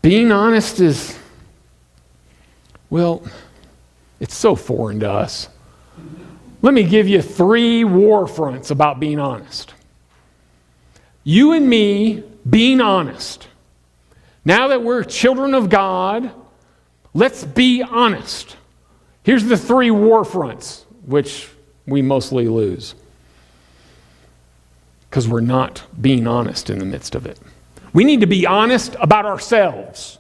Being honest is, well, it's so foreign to us. Let me give you 3 war fronts about being honest. You and me being honest. Now that we're children of God, let's be honest. Here's the 3 war fronts, which we mostly lose because we're not being honest in the midst of it. We need to be honest about ourselves.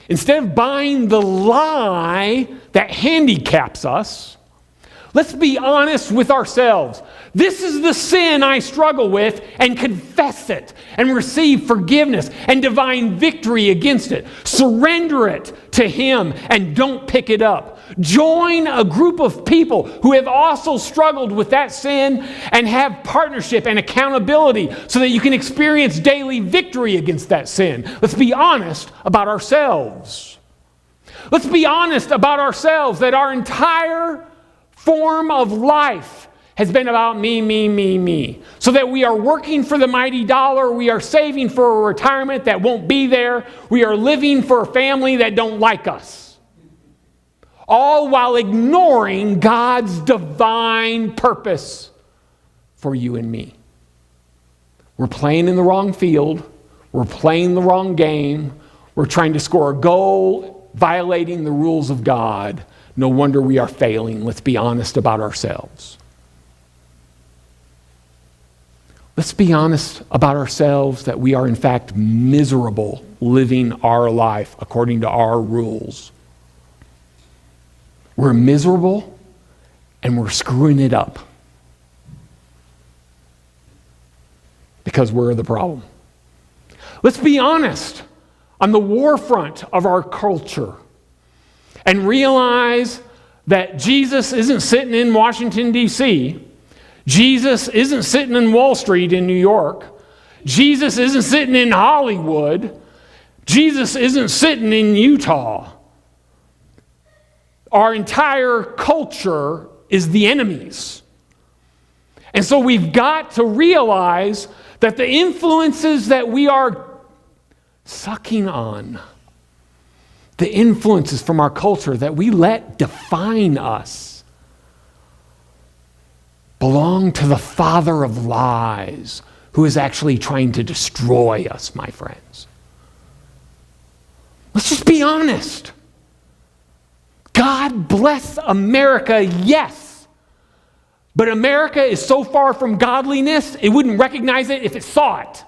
Instead of buying the lie that handicaps us, let's be honest with ourselves. This is the sin I struggle with, and confess it and receive forgiveness and divine victory against it. Surrender it to Him and don't pick it up. Join a group of people who have also struggled with that sin and have partnership and accountability so that you can experience daily victory against that sin. Let's be honest about ourselves. Let's be honest about ourselves that our entire form of life has been about me. So that we are working for the mighty dollar, we are saving for a retirement that won't be there, we are living for a family that don't like us. All while ignoring God's divine purpose for you and me. We're playing in the wrong field, we're playing the wrong game, we're trying to score a goal, violating the rules of God. No wonder we are failing. Let's be honest about ourselves. Let's be honest about ourselves that we are in fact miserable living our life according to our rules. We're miserable and we're screwing it up because we're the problem. Let's be honest on the war front of our culture and realize that Jesus isn't sitting in Washington, D.C., Jesus isn't sitting in Wall Street in New York. Jesus isn't sitting in Hollywood. Jesus isn't sitting in Utah. Our entire culture is the enemy's. And so we've got to realize that the influences that we are sucking on, the influences from our culture that we let define us, belong to the father of lies, who is actually trying to destroy us, my friends. Let's just be honest. God bless America, yes. But America is so far from godliness, it wouldn't recognize it if it saw it.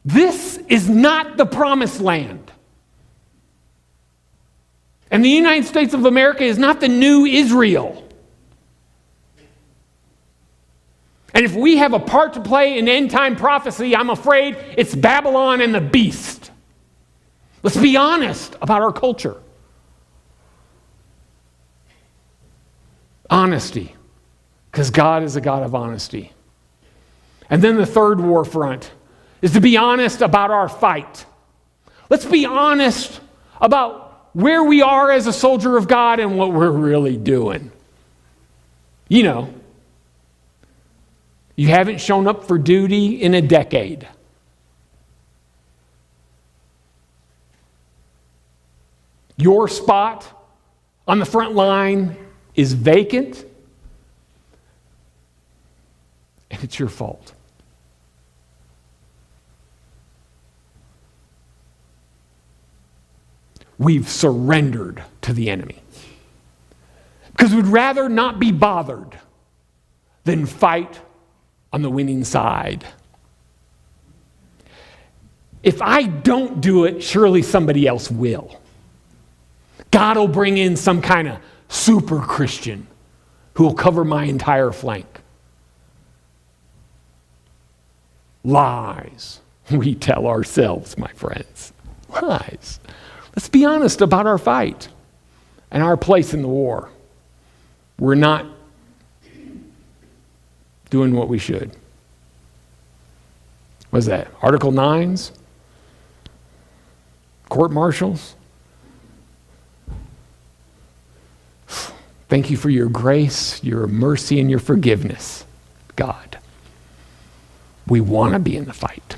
This is not the promised land. And the United States of America is not the new Israel. And if we have a part to play in end-time prophecy, I'm afraid it's Babylon and the beast. Let's be honest about our culture. Honesty, because God is a God of honesty. And then the third war front is to be honest about our fight. Let's be honest about where we are as a soldier of God and what we're really doing. You know, you haven't shown up for duty in a decade. Your spot on the front line is vacant, and it's your fault. We've surrendered to the enemy because we'd rather not be bothered than fight on the winning side. If I don't do it, surely somebody else will. God will bring in some kind of super Christian who will cover my entire flank. Lies we tell ourselves, my friends. Lies. Let's be honest about our fight and our place in the war. We're not doing what we should. What is that? Article 9s? Court martials? Thank you for your grace, your mercy, and your forgiveness, God. We want to be in the fight.